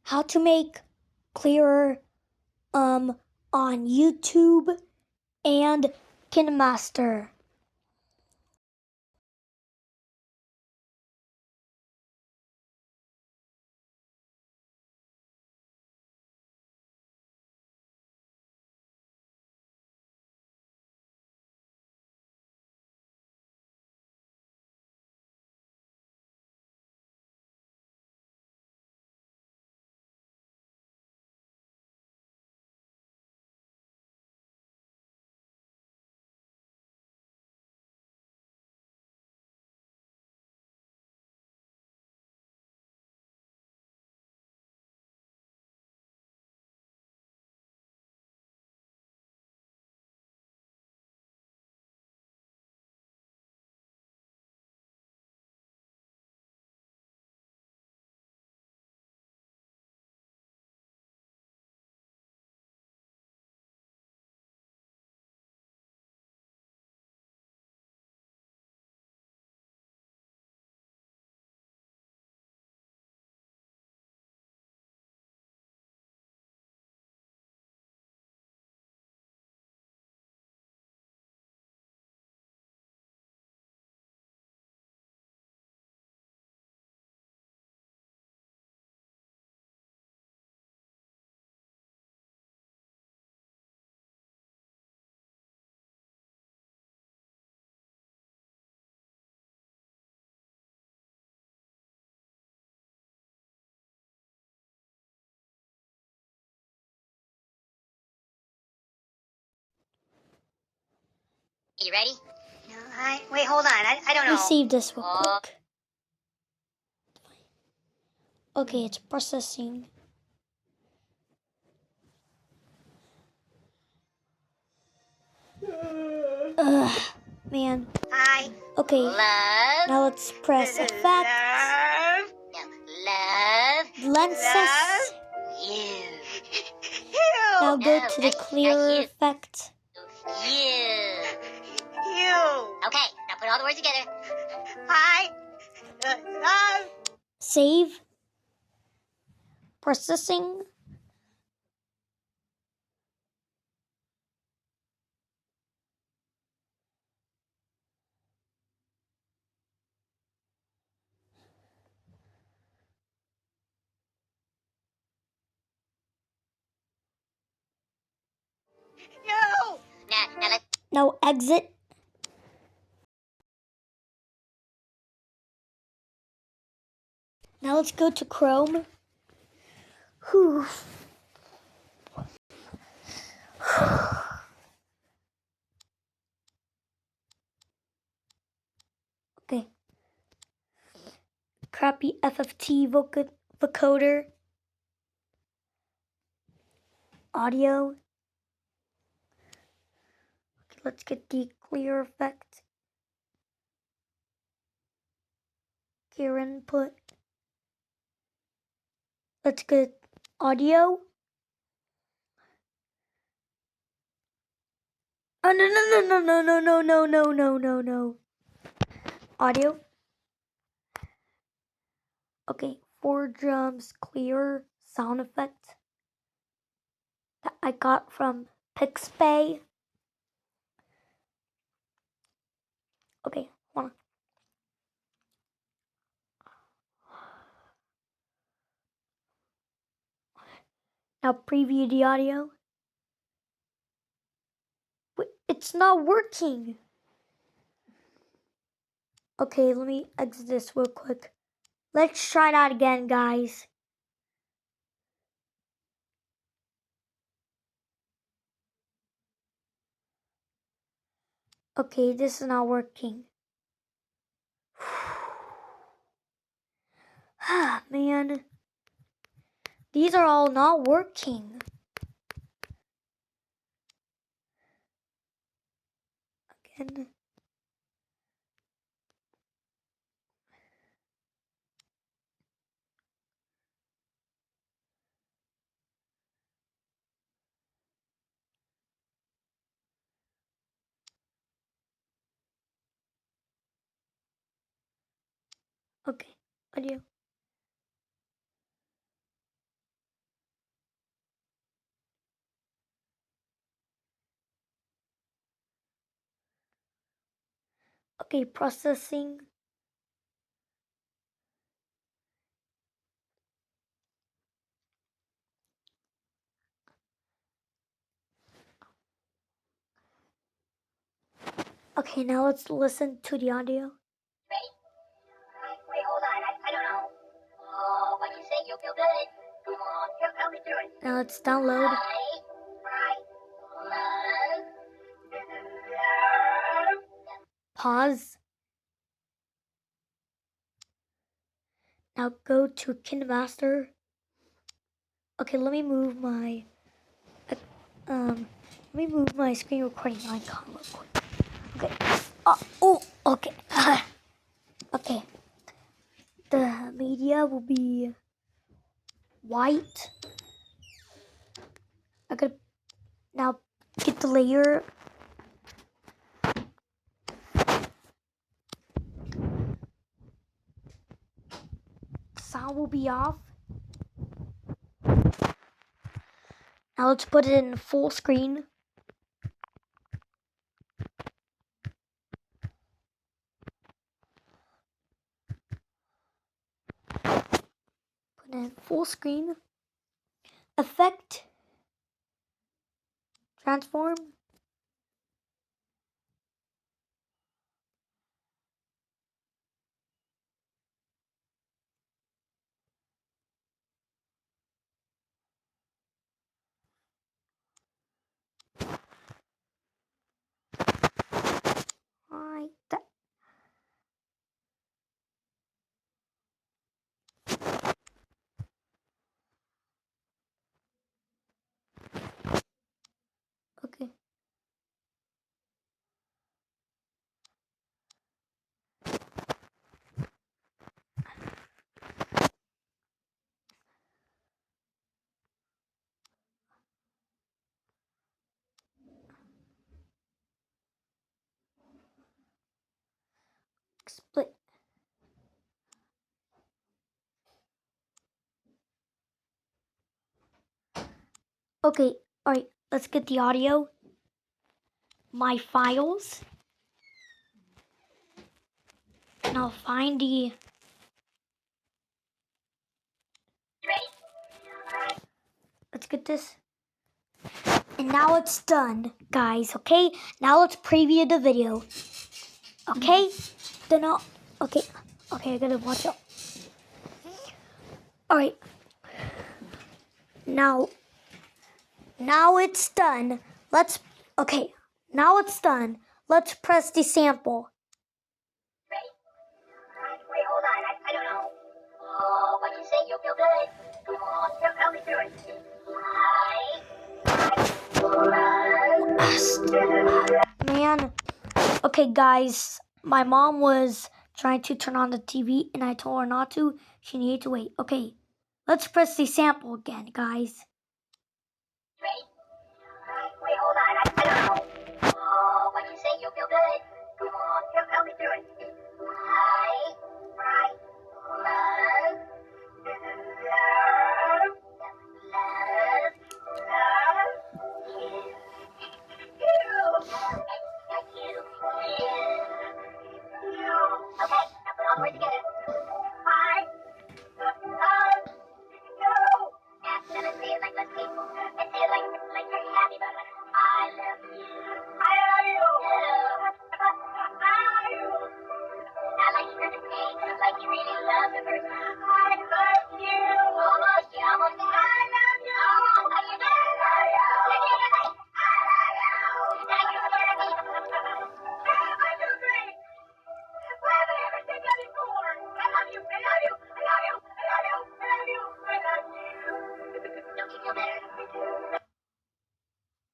how to make clearer on YouTube and KineMaster. You ready? No, wait, hold on. I don't know. Let me save this real quick. Okay, it's processing. Ugh, man. I Okay, love. now let's press effect. Love. No, love. Lenses. Love you. Now go No, to the not clearer you. effect. You. Okay, now put all the words together. I love. Save. Processing. You. Now let's. Now exit. Now let's go to Chrome. Whew. Okay. Crappy FFT vocoder. Audio. Okay, let's get the clear effect. Clear input. Let's get audio. Oh no. Audio. Okay, 4 drums clear sound effect that I got from Pixpay. Okay, hold on. Now preview the audio. Wait, it's not working. Okay, let me exit this real quick. Let's try that again, guys. Okay, this is not working. Ah, man. These are all not working. Again. Okay, audio. Okay, processing. Okay, now let's listen to the audio. Ready? Wait, hold on. I don't know. Oh, what you say? You feel good? Come on, help me through it. Now let's download. Pause. Now go to kinemaster. Okay, let me move my screen recording icon real quick. Okay. Okay. Okay. The media will be white. I could now get the layer. Sound will be off. Now let's put it in full screen. Put it in full screen. Effect. Transform. Right. Okay. Split. Okay. All right. Let's get the audio. My files. And I'll find the. Let's get this. And now it's done, guys. Okay. Now let's preview the video. Okay. Then I'll. Okay. Okay. I gotta watch out. All right. Now it's done. Okay. Now it's done. Let's press the sample. Ready? Wait, hold on. I don't know. Oh, what you say? You feel good? Come on, help me through it. Man. Okay, guys. My mom was trying to turn on the TV and I told her not to. She needed to wait. Okay. Let's press the sample again, guys. Ready? Wait, hold on. I don't know. Oh, what you say? You feel good? Come on, help me through it.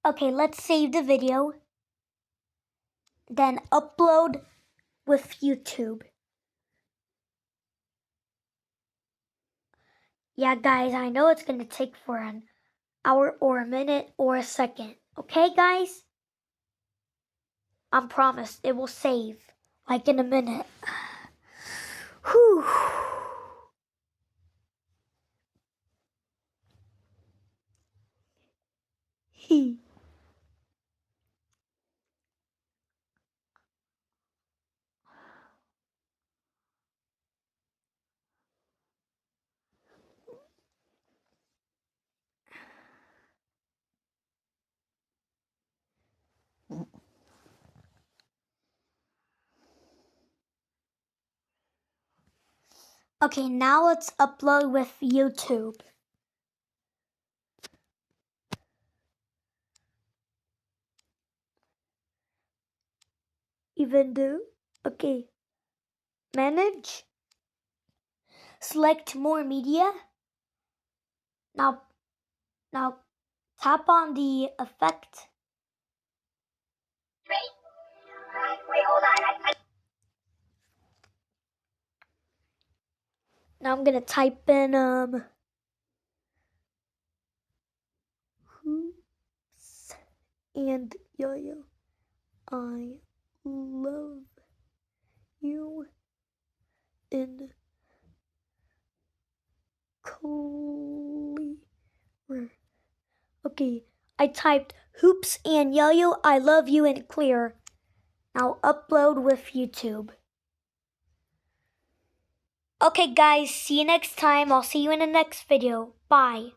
Okay, let's save the video. Then upload with YouTube. Yeah, guys, I know it's going to take for an hour or a minute or a second. Okay, guys? I promise it will save like in a minute. Whew. Okay, now let's upload with YouTube. Even do. Okay. Manage. Select more media. Now tap on the effect. Wait, hold on. Now I'm gonna type in hoops and yo-yo. I love you in clear. Okay, I typed hoops and yo-yo. I love you in clear. Now upload with YouTube. Okay guys, see you next time. I'll see you in the next video. Bye.